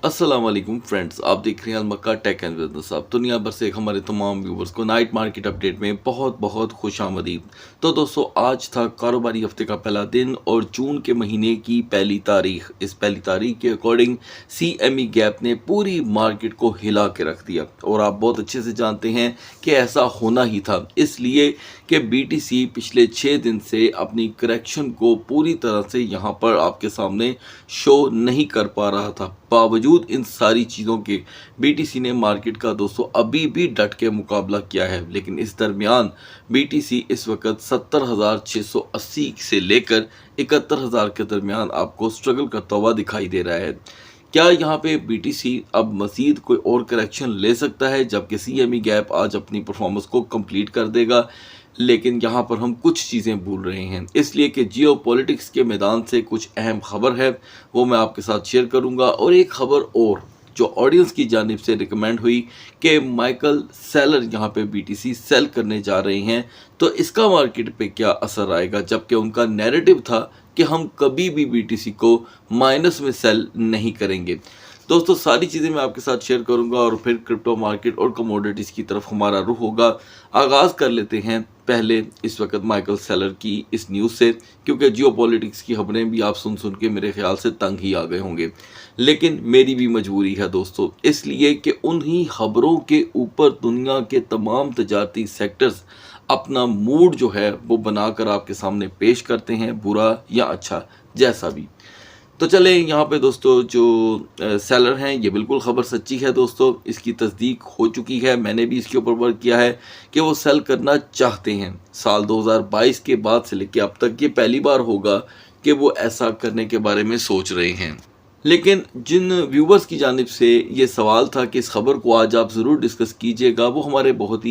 अस्सलाम वालेकुम फ्रेंड्स, आप देख रहे हैं अलमक्का टेक एंड बिजनेस। आप दुनिया भर से हमारे तमाम व्यूवर्स को नाइट मार्केट अपडेट में बहुत बहुत खुश आमदीद। तो दोस्तों, आज था कारोबारी हफ्ते का पहला दिन और जून के महीने की पहली तारीख। इस पहली तारीख के अकॉर्डिंग CME गैप ने पूरी मार्केट को हिला के रख दिया और आप बहुत अच्छे से जानते हैं कि ऐसा होना ही था, इसलिए कि BTC पिछले 6 दिन से अपनी करेक्शन को पूरी तरह से यहाँ पर आपके सामने शो नहीं कर पा रहा था। बावजूद इन सारी चीज़ों के BTC ने मार्केट का दोस्तों अभी भी डट के मुकाबला किया है, लेकिन इस दरमियान BTC इस वक्त 70,680 से लेकर 71,000 के दरमियान आपको स्ट्रगल करता हुआ दिखाई दे रहा है। क्या यहाँ पे BTC अब मज़ीद कोई और करेक्शन ले सकता है, जबकि CME गैप आज अपनी परफॉर्मेंस को कंप्लीट कर देगा? लेकिन यहाँ पर हम कुछ चीज़ें भूल रहे हैं, इसलिए कि जियो पॉलिटिक्स के मैदान से कुछ अहम खबर है, वो मैं आपके साथ शेयर करूँगा। और एक खबर और जो ऑडियंस की जानिब से रिकमेंड हुई कि माइकल सेलर यहाँ पे BTC सेल करने जा रहे हैं, तो इसका मार्केट पे क्या असर आएगा, जबकि उनका नैरेटिव था कि हम कभी भी BTC को माइनस में सेल नहीं करेंगे। दोस्तों, सारी चीज़ें मैं आपके साथ शेयर करूंगा और फिर क्रिप्टो मार्केट और कमोडिटीज़ की तरफ हमारा रुख होगा। आगाज़ कर लेते हैं पहले इस वक्त माइकल सेलर की इस न्यूज़ से, क्योंकि जियो पॉलिटिक्स की खबरें भी आप सुन सुन के मेरे ख्याल से तंग ही आ गए होंगे, लेकिन मेरी भी मजबूरी है दोस्तों, इसलिए कि उन्हीं खबरों के ऊपर दुनिया के तमाम तजारती सेक्टर्स अपना मूड जो है वो बनाकर आपके सामने पेश करते हैं, बुरा या अच्छा जैसा भी। तो चले यहाँ पे दोस्तों, जो सेलर हैं ये बिल्कुल ख़बर सच्ची है दोस्तों, इसकी तस्दीक हो चुकी है, मैंने भी इसके ऊपर वर्क किया है कि वो सेल करना चाहते हैं। साल 2022 के बाद से लेकर अब तक ये पहली बार होगा कि वो ऐसा करने के बारे में सोच रहे हैं। लेकिन जिन व्यूवर्स की जानिब से ये सवाल था कि इस खबर को आज आप ज़रूर डिस्कस कीजिएगा, वो हमारे बहुत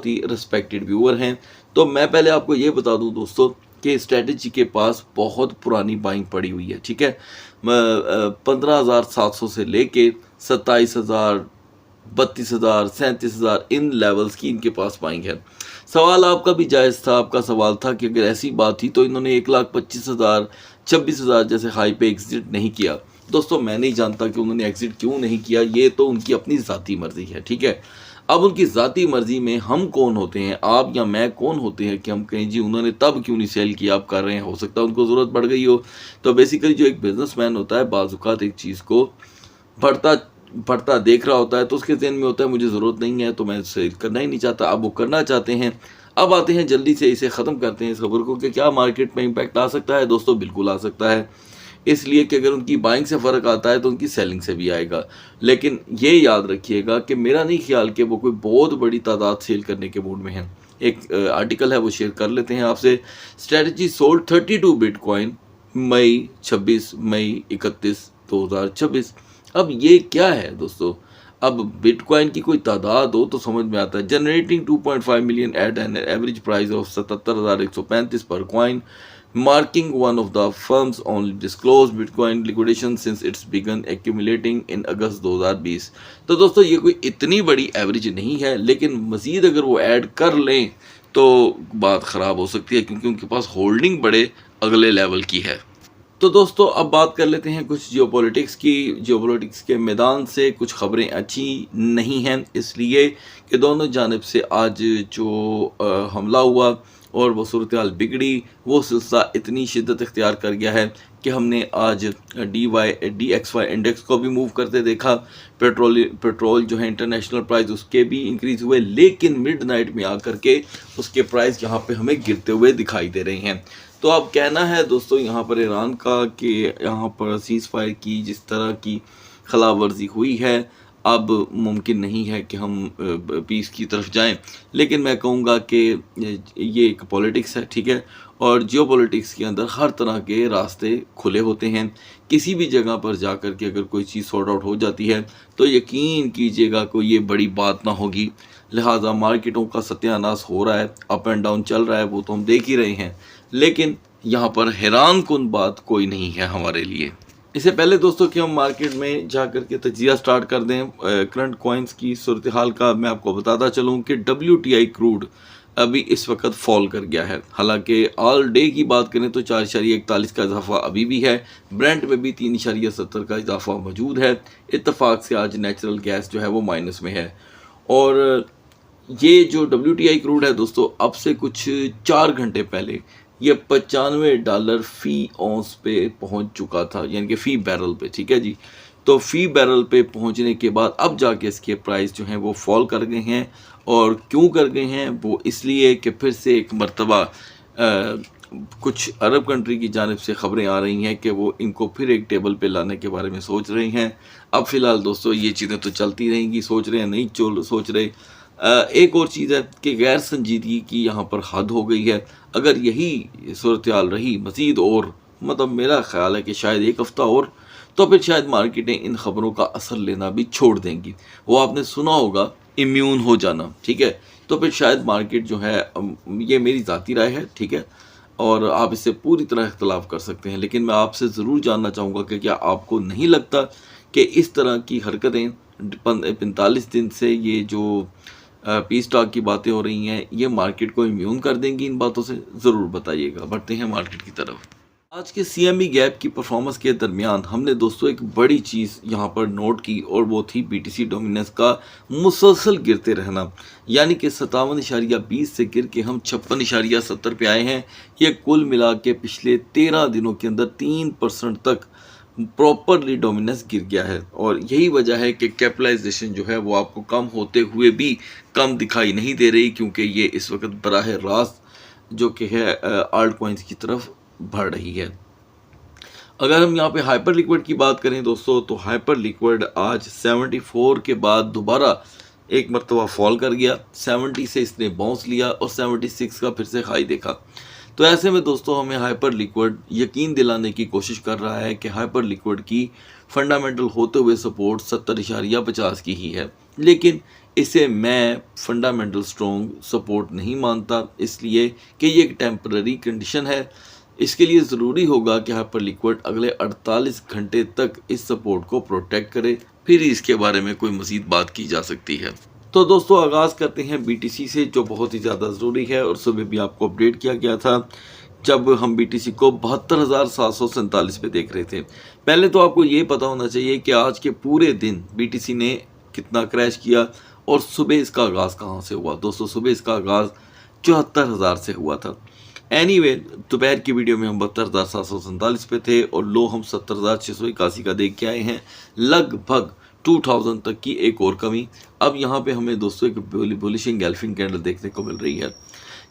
ही रिस्पेक्टेड व्यूवर हैं। तो मैं पहले आपको ये बता दूं दोस्तों कि स्ट्रेटजी के पास बहुत पुरानी बाइंग पड़ी हुई है, ठीक है। 15,700 से लेके 27,000, 32,000, 37,000 इन लेवल्स की इनके पास बाइंग है। सवाल आपका भी जायज़ था, आपका सवाल था कि अगर ऐसी बात थी तो इन्होंने 1,25,000, 26,000 जैसे हाई पे एग्जिट नहीं किया। दोस्तों, मैं नहीं जानता कि उन्होंने एग्जिट क्यों नहीं किया, ये तो उनकी अपनी ज़ाती मर्ज़ी है, ठीक है। अब उनकी ज़ाती मर्ज़ी में हम कौन होते हैं, आप या मैं कौन होते हैं कि हम कहें जी उन्होंने तब क्यों नहीं सेल किया, आप कर रहे हैं, हो सकता है उनको ज़रूरत पड़ गई हो। तो बेसिकली जो एक बिजनेसमैन होता है, बाज़-औक़ात एक चीज़ को बढ़ता देख रहा होता है तो उसके ज़हन में होता है मुझे ज़रूरत नहीं है, तो मैं सेल करना ही नहीं चाहता। अब वो करना चाहते हैं। अब आते हैं जल्दी से इसे ख़त्म करते हैं इस खबर को कि क्या मार्केट में इम्पैक्ट आ सकता है। दोस्तों, बिल्कुल आ सकता है, इसलिए कि अगर उनकी बाइंग से फ़र्क आता है तो उनकी सेलिंग से भी आएगा। लेकिन ये याद रखिएगा कि मेरा नहीं ख्याल कि वो कोई बहुत बड़ी तादाद सेल करने के मूड में है। एक आर्टिकल है वो शेयर कर लेते हैं आपसे। स्ट्रेटजी सोल्ड 32 बिटकॉइन मई 26 मई 31 2026। अब ये क्या है दोस्तों, अब बिटकॉइन की कोई तादाद हो तो समझ में आता है। Generating 2.5 million at an average price of 77,135 पर coin, marking one of the firm's only disclosed Bitcoin liquidation since it's begun accumulating in अगस्त 2020। तो दोस्तों, ये कोई इतनी बड़ी एवरेज नहीं है, लेकिन मज़ीद अगर वो ऐड कर लें तो बात ख़राब हो सकती है, क्योंकि उनके पास होल्डिंग बड़े अगले लेवल की है। तो दोस्तों, अब बात कर लेते हैं कुछ जियोपॉलिटिक्स की। जियोपॉलिटिक्स के मैदान से कुछ खबरें अच्छी नहीं हैं, इसलिए कि दोनों जानिब से आज जो हमला हुआ और वो सूरत हाल बिगड़ी, वो सिलसिला इतनी शिद्दत इख्तियार कर गया है कि हमने आज DXY इंडेक्स को भी मूव करते देखा। पेट्रोल जो है इंटरनेशनल प्राइस उसके भी इंक्रीज़ हुए, लेकिन मिडनाइट में आकर के उसके प्राइस यहाँ पे हमें गिरते हुए दिखाई दे रहे हैं। तो अब कहना है दोस्तों यहाँ पर ईरान का कि यहाँ पर सीज़ फायर की जिस तरह की खिलाफ वर्जी हुई है, अब मुमकिन नहीं है कि हम पीस की तरफ जाएं। लेकिन मैं कहूँगा कि ये एक पॉलिटिक्स है, ठीक है, और जियो पॉलिटिक्स के अंदर हर तरह के रास्ते खुले होते हैं। किसी भी जगह पर जा कर के अगर कोई चीज़ सॉर्ट आउट हो जाती है तो यकीन कीजिएगा कोई ये बड़ी बात ना होगी। लिहाजा मार्केटों का सत्यानाश हो रहा है, अप एंड डाउन चल रहा है, वो तो हम देख ही रहे हैं, लेकिन यहाँ पर हैरान कुन बात कोई नहीं है हमारे लिए। इससे पहले दोस्तों कि हम मार्केट में जा कर के तजिया स्टार्ट कर दें करंट कॉइन्स की सूरत हाल का, मैं आपको बताता चलूँ कि WTI क्रूड अभी इस वक्त फॉल कर गया है। हालांकि ऑल डे की बात करें तो 4.41 का इजाफा अभी भी है। ब्रेंट में भी 3.70 का इजाफा मौजूद है। इत्तफाक से आज नेचुरल गैस जो है वो माइनस में है। और ये जो WTI क्रूड है दोस्तों, अब से कुछ 4 घंटे पहले ये $95 फी औंस पे पहुंच चुका था, यानी कि फ़ी बैरल पे, ठीक है जी। तो फ़ी बैरल पे पहुंचने के बाद अब जाके इसके प्राइस जो हैं वो फॉल कर गए हैं। और क्यों कर गए हैं वो इसलिए कि फिर से एक मर्तबा कुछ अरब कंट्री की जानिब से ख़बरें आ रही हैं कि वो इनको फिर एक टेबल पे लाने के बारे में सोच रहे हैं। अब फ़िलहाल दोस्तों ये चीज़ें तो चलती रहेंगी, सोच रहे हैं नहीं सोच रहे। एक और चीज़ है कि गैर संजीदगी की यहाँ पर हद हो गई है। अगर यही सूरत हाल रही मज़ीद और मतलब मेरा ख़्याल है कि शायद एक हफ़्ता और, तो फिर शायद मार्केटें इन ख़बरों का असर लेना भी छोड़ देंगी। वो आपने सुना होगा इम्यून हो जाना, ठीक है। तो फिर शायद मार्केट जो है, ये मेरी ज़ाती राय है, ठीक है, और आप इससे पूरी तरह इख्तलाफ कर सकते हैं, लेकिन मैं आपसे ज़रूर जानना चाहूँगा कि क्या आपको नहीं लगता कि इस तरह की हरकतें 45 दिन से ये जो पी स्टॉक की बातें हो रही हैं, ये मार्केट को इम्यून कर देंगी? इन बातों से ज़रूर बताइएगा। बढ़ते हैं मार्केट की तरफ। आज के CME गैप की परफॉर्मेंस के दरमियान हमने दोस्तों एक बड़ी चीज़ यहाँ पर नोट की, और वो थी BTC डोमिनेंस का मुसलसल गिरते रहना। यानी कि 57.20 से गिर के हम 56.70 पे आए हैं। ये कुल मिला के पिछले 13 दिनों के अंदर 3% तक प्रॉपरली डोमिनेंस गिर गया है। और यही वजह है कि कैपिटलाइजेशन जो है वो आपको कम होते हुए भी कम दिखाई नहीं दे रही, क्योंकि ये इस वक्त बराह रास्त जो कि है आल्ट कॉइन्स की तरफ बढ़ रही है। अगर हम यहाँ पे हाइपर लिक्विड की बात करें दोस्तों, तो हाइपर लिक्विड आज 74 के बाद दोबारा एक मरतबा फॉल कर गया। 70 से इसने बाउंस लिया और 76 का फिर से हाई देखा। तो ऐसे में दोस्तों हमें हाइपर लिक्विड यकीन दिलाने की कोशिश कर रहा है कि हाइपर लिक्विड की फंडामेंटल होते हुए सपोर्ट 70.50 की ही है, लेकिन इसे मैं फंडामेंटल स्ट्रॉन्ग सपोर्ट नहीं मानता, इसलिए कि ये एक टेम्पररी कंडीशन है। इसके लिए ज़रूरी होगा कि हाइपर लिक्विड अगले 48 घंटे तक इस सपोर्ट को प्रोटेक्ट करे, फिर इसके बारे में कोई मज़ीद बात की जा सकती है। तो दोस्तों आगाज़ करते हैं BTC से, जो बहुत ही ज़्यादा ज़रूरी है और सुबह भी आपको अपडेट किया गया था जब हम BTC को 72,747 पे देख रहे थे। पहले तो आपको ये पता होना चाहिए कि आज के पूरे दिन BTC ने कितना क्रैश किया और सुबह इसका आगाज़ कहाँ से हुआ। दोस्तों सुबह इसका आगाज़ 74,000 से हुआ था। एनीवे दोपहर की वीडियो में हम 72,747 पे थे और लो हम 70,681 का देख के आए हैं, लगभग 2000 तक की एक और कमी। अब यहाँ पे हमें दोस्तों एक बुलिश एंगल्फिंग कैंडल देखने को मिल रही है।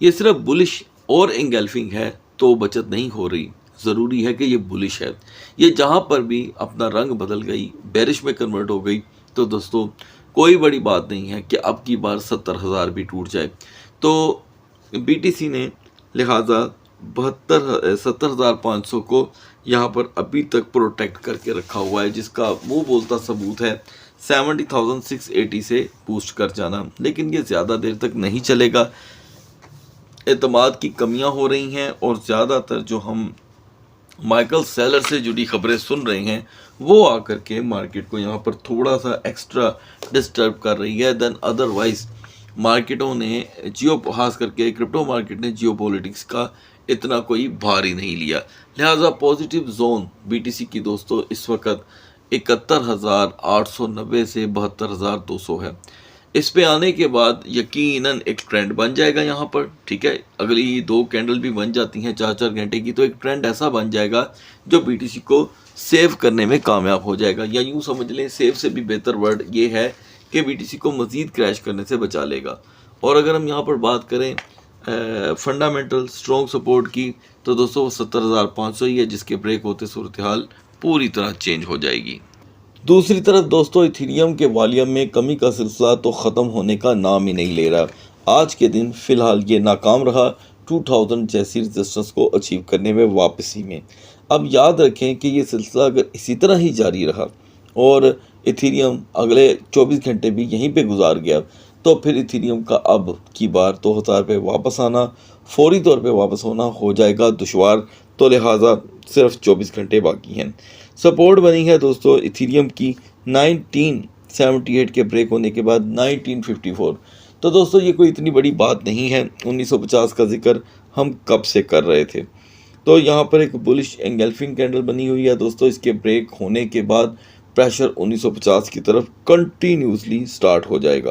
ये सिर्फ बुलिश और एंगल्फिंग है तो बचत नहीं हो रही, ज़रूरी है कि ये बुलिश है। ये जहाँ पर भी अपना रंग बदल गई, बेरिश में कन्वर्ट हो गई, तो दोस्तों कोई बड़ी बात नहीं है कि अब की बार 70,000 भी टूट जाए। तो BTC ने लिहाजा 70,500 को यहाँ पर अभी तक प्रोटेक्ट करके रखा हुआ है, जिसका मुंह बोलता सबूत है 70,680 से बूस्ट कर जाना। लेकिन ये ज़्यादा देर तक नहीं चलेगा, एतमाद की कमियां हो रही हैं और ज़्यादातर जो हम माइकल सेलर से जुड़ी खबरें सुन रहे हैं वो आकर के मार्केट को यहाँ पर थोड़ा सा एक्स्ट्रा डिस्टर्ब कर रही है देन अदरवाइज। मार्केटों ने खास करके क्रिप्टो मार्केट ने जियोपॉलिटिक्स का इतना कोई भार ही नहीं लिया, लिहाजा पॉजिटिव जोन BTC की दोस्तों इस वक्त 71,890 से 72,200 है। इस पे आने के बाद यकीनन एक ट्रेंड बन जाएगा यहाँ पर, ठीक है। अगली 2 कैंडल भी बन जाती हैं 4-4 घंटे की, तो एक ट्रेंड ऐसा बन जाएगा जो BTC को सेव करने में कामयाब हो जाएगा, या यूँ समझ लें सेव से भी बेहतर वर्ड ये है कि BTC को मज़ीद क्रैश करने से बचा लेगा। और अगर हम यहाँ पर बात करें फंडामेंटल स्ट्रॉन्ग सपोर्ट की, तो दोस्तों 70,500 ही है, जिसके ब्रेक होते सूरत हाल पूरी तरह चेंज हो जाएगी। दूसरी तरफ दोस्तों इथेरियम के वॉल्यूम में कमी का सिलसिला तो ख़त्म होने का नाम ही नहीं ले रहा। आज के दिन फ़िलहाल ये नाकाम रहा 2000 जैसी रेजिस्टेंस को अचीव करने में वापसी में। अब याद रखें कि ये सिलसिला अगर इसी तरह ही जारी रहा और इथेरियम अगले 24 घंटे भी यहीं पे गुजार गया, तो फिर इथेरियम का अब की बार 2000 पे वापस आना, फौरी तौर पे वापस होना हो जाएगा दुश्वार। तो लिहाजा सिर्फ 24 घंटे बाकी हैं। सपोर्ट बनी है दोस्तों इथेरियम की 1978 के ब्रेक होने के बाद 1954। तो दोस्तों ये कोई इतनी बड़ी बात नहीं है, 1950 का जिक्र हम कब से कर रहे थे। तो यहाँ पर एक बुलिश एंगल्फिंग कैंडल बनी हुई है दोस्तों। इसके ब्रेक होने के बाद प्रेशर 1950 की तरफ कंटिन्यूसली स्टार्ट हो जाएगा।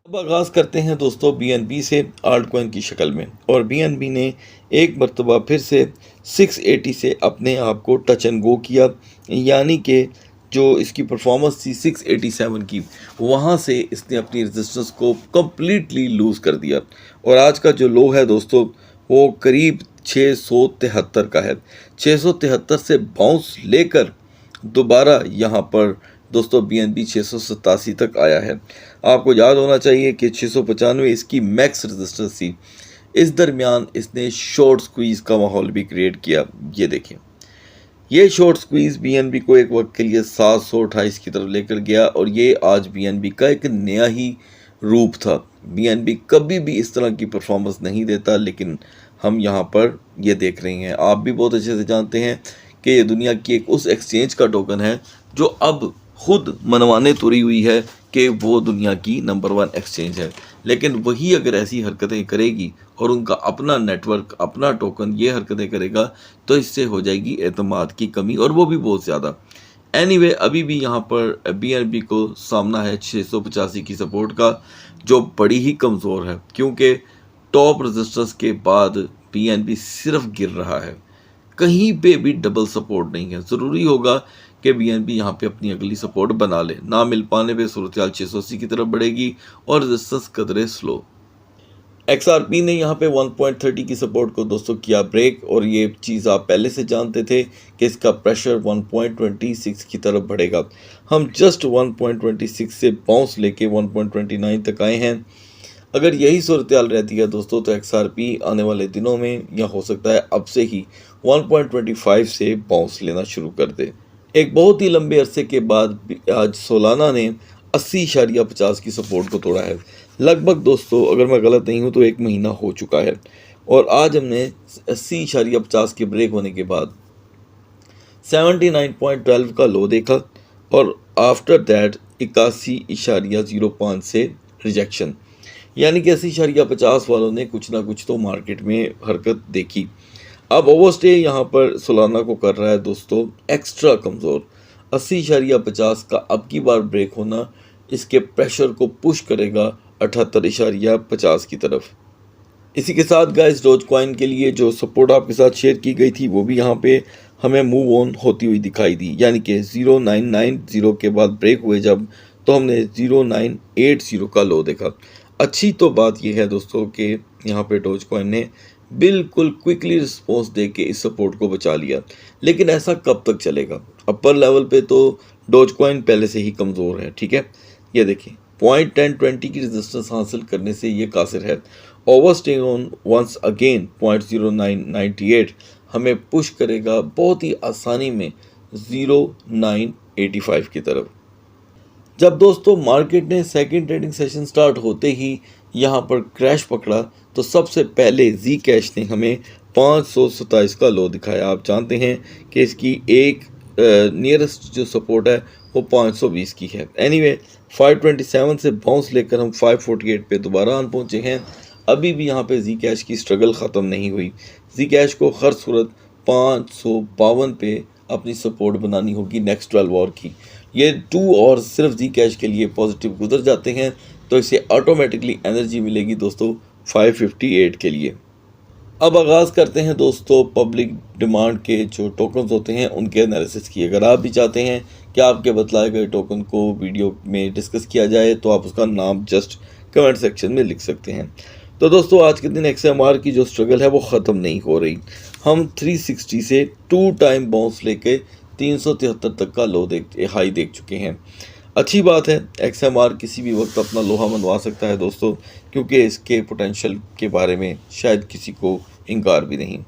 अब आगाज़ करते हैं दोस्तों BNB से आल्ट कॉइन की शक्ल में, और BNB ने एक मरतबा फिर से 680 से अपने आप को टच एंड गो किया, यानी कि जो इसकी परफॉर्मेंस थी 687 की, वहाँ से इसने अपनी रेजिस्टेंस को कम्प्लीटली लूज़ कर दिया। और आज का जो लो है दोस्तों वो करीब 673 का है। 673 से बाउंस लेकर दोबारा यहाँ पर दोस्तों BNB 687 तक आया है। आपको याद होना चाहिए कि 695 इसकी मैक्स रेजिस्टेंस थी। इस दरमियान इसने शॉर्ट स्क्वीज़ का माहौल भी क्रिएट किया। ये देखें, ये शॉर्ट स्क्वीज़ BNB को एक वक्त के लिए 728 की तरफ लेकर गया, और ये आज BNB का एक नया ही रूप था। BNB कभी भी इस तरह की परफॉर्मेंस नहीं देता, लेकिन हम यहाँ पर ये देख रहे हैं। आप भी बहुत अच्छे से जानते हैं कि ये दुनिया की एक उस एक्सचेंज का टोकन है जो अब खुद मनवाने तुरी हुई है कि वो दुनिया की नंबर 1 एक्सचेंज है। लेकिन वही अगर ऐसी हरकतें करेगी और उनका अपना नेटवर्क, अपना टोकन ये हरकतें करेगा, तो इससे हो जाएगी एतमाद की कमी, और वो भी बहुत ज़्यादा। एनीवे, अभी भी यहाँ पर BNB को सामना है 685 की सपोर्ट का, जो बड़ी ही कमज़ोर है, क्योंकि टॉप रेजिस्टेंस के बाद BNB सिर्फ गिर रहा है। कहीं पे भी डबल सपोर्ट नहीं है। ज़रूरी होगा कि BNB यहाँ पे अपनी अगली सपोर्ट बना ले। ना मिल पाने पे सूरत 680 की तरफ बढ़ेगी और रेजिस्टेंस कदरे स्लो। XRP ने यहाँ पे 1.30 की सपोर्ट को दोस्तों किया ब्रेक, और ये चीज़ आप पहले से जानते थे कि इसका प्रेशर 1.26 की तरफ बढ़ेगा। हम जस्ट 1.26 से बाउंस लेके 1.29 तक आए हैं। अगर यही सूरत हाल रहती है दोस्तों, तो XRP आने वाले दिनों में, या हो सकता है अब से ही, 1.25 से बाउंस लेना शुरू कर दे। एक बहुत ही लंबे अरसे के बाद आज सोलाना ने 80.50 की सपोर्ट को तोड़ा है। लगभग दोस्तों, अगर मैं गलत नहीं हूँ तो 1 महीना हो चुका है, और आज हमने 80.50 के ब्रेक होने के बाद 79.12 का लो देखा, और आफ्टर दैट 81.05 से रिजेक्शन, यानी कि 80.50 वालों ने कुछ ना कुछ तो मार्केट में हरकत देखी। अब ओवरस्टे यहाँ पर सोलाना को कर रहा है दोस्तों एक्स्ट्रा कमज़ोर। 80.50 का अब की बार ब्रेक होना इसके प्रेशर को पुश करेगा 78.50 की तरफ। इसी के साथ गाइस, डोज कॉइन के लिए जो सपोर्ट आपके साथ शेयर की गई थी वो भी यहाँ पे हमें मूव ऑन होती हुई दिखाई दी, यानी कि 0990 के बाद ब्रेक हुए जब, तो हमने 0980 का लो देखा। अच्छी तो बात यह है दोस्तों कि यहाँ पे डोज कॉइन ने बिल्कुल क्विकली रिस्पॉन्स दे के इस सपोर्ट को बचा लिया, लेकिन ऐसा कब तक चलेगा? अपर लेवल पे तो डोज कॉइन पहले से ही कमज़ोर है, ठीक है। ये देखिए, 0.1020 की रेजिस्टेंस हासिल करने से ये कासिर है। ओवरस्टेइंग ऑन वंस अगेन 0.0998 हमें पुश करेगा बहुत ही आसानी में 0.985 की तरफ। जब दोस्तों मार्केट ने सेकंड ट्रेडिंग सेशन स्टार्ट होते ही यहाँ पर क्रैश पकड़ा, तो सबसे पहले जी कैश ने हमें 527 का लो दिखाया। आप जानते हैं कि इसकी एक नियरेस्ट जो सपोर्ट है वो 520 की है। एनीवे, 527 से बाउंस लेकर हम 548 पे दोबारा आन पहुँचे हैं। अभी भी यहाँ पे जी कैश की स्ट्रगल ख़त्म नहीं हुई। जी कैश को हर सूरत 552 पे अपनी सपोर्ट बनानी होगी नेक्स्ट 12 आवर की। ये 2 और सिर्फ जी कैश के लिए पॉजिटिव गुजर जाते हैं, तो इसे ऑटोमेटिकली एनर्जी मिलेगी दोस्तों 558 के लिए। अब आगाज़ करते हैं दोस्तों पब्लिक डिमांड के जो टोकन्स होते हैं उनके एनालिसिस की। अगर आप भी चाहते हैं कि आपके बतलाए गए टोकन को वीडियो में डिस्कस किया जाए, तो आप उसका नाम जस्ट कमेंट सेक्शन में लिख सकते हैं। तो दोस्तों, आज के दिन XMR की जो स्ट्रगल है वो ख़त्म नहीं हो रही। हम 360 से 2 टाइम बाउंस लेके 373 तक का हाई देख चुके हैं। अच्छी बात है, XMR किसी भी वक्त अपना लोहा मनवा सकता है दोस्तों, क्योंकि इसके पोटेंशियल के बारे में शायद किसी को इनकार भी नहीं।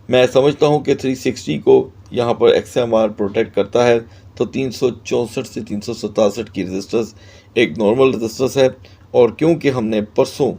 मैं समझता हूं कि 360 को यहां पर XMR प्रोटेक्ट करता है, तो 364 से 367 की रेजिस्टेंस एक नॉर्मल रेजिस्टेंस है, और क्योंकि हमने परसों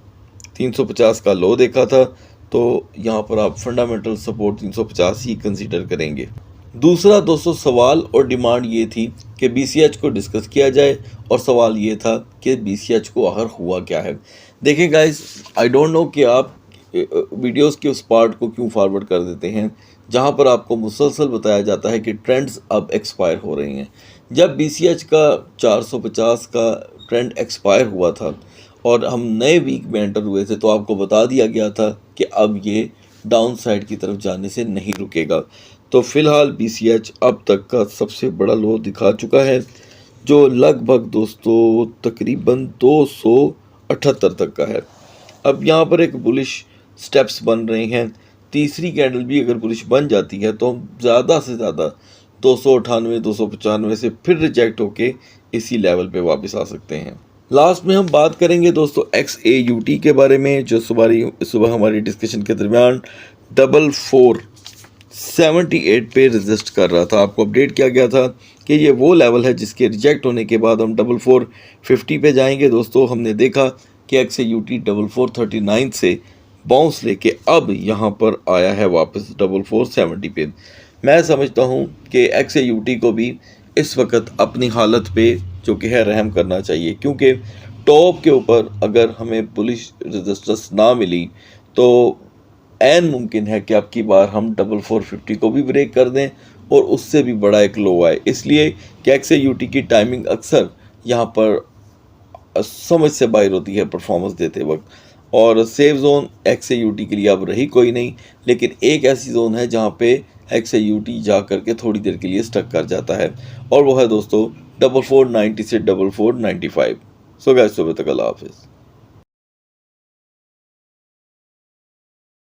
350 का लो देखा था, तो यहाँ पर आप फंडामेंटल सपोर्ट 350 ही कंसीडर करेंगे। दूसरा दोस्तों सवाल और डिमांड ये थी कि BCH को डिस्कस किया जाए, और सवाल ये था कि BCH को आखिर हुआ क्या है। देखें गाइस, आई डोंट नो कि आप वीडियोस के उस पार्ट को क्यों फॉरवर्ड कर देते हैं जहां पर आपको मुसलसल बताया जाता है कि ट्रेंड्स अब एक्सपायर हो रही हैं। जब BCH का 450 का ट्रेंड एक्सपायर हुआ था और हम नए वीक में एंटर हुए थे, तो आपको बता दिया गया था कि अब ये डाउन साइड की तरफ जाने से नहीं रुकेगा। तो फिलहाल BCH अब तक का सबसे बड़ा लो दिखा चुका है, जो लगभग दोस्तों तकरीबन 278 तक का है। अब यहाँ पर एक बुलिश स्टेप्स बन रहे हैं। तीसरी कैंडल भी अगर बुलिश बन जाती है तो हम ज़्यादा से ज़्यादा 298 295 से फिर रिजेक्ट होके इसी लेवल पे वापस आ सकते हैं। लास्ट में हम बात करेंगे दोस्तों XAUT के बारे में, जो सुबह हमारी डिस्कशन के दरमियान 4478 पे रजिस्ट कर रहा था। आपको अपडेट किया गया था कि ये वो लेवल है जिसके रिजेक्ट होने के बाद हम 4450 पे जाएंगे। दोस्तों हमने देखा कि XAUT 4439 से बाउंस लेके अब यहाँ पर आया है वापस 4470 पे। मैं समझता हूँ कि XAUT को भी इस वक्त अपनी हालत पे जो कि है रहम करना चाहिए, क्योंकि टॉप के ऊपर अगर हमें बुलिश रेजिस्टेंस ना मिली तो ऐन मुमकिन है कि अब की बार हम 4450 को भी ब्रेक कर दें और उससे भी बड़ा एक लो आए। इसलिए कि XAUT की टाइमिंग अक्सर यहाँ पर समझ से बाहर होती है परफॉर्मेंस देते वक्त, और सेफ जोन XAUT के लिए अब रही कोई नहीं, लेकिन एक ऐसी जोन है जहाँ पे XAUT जा करके थोड़ी देर के लिए स्टक कर जाता है, और वो है दोस्तों 4490 से 4495। सो गाइस, सुबह तक अल्लाह हाफिज़।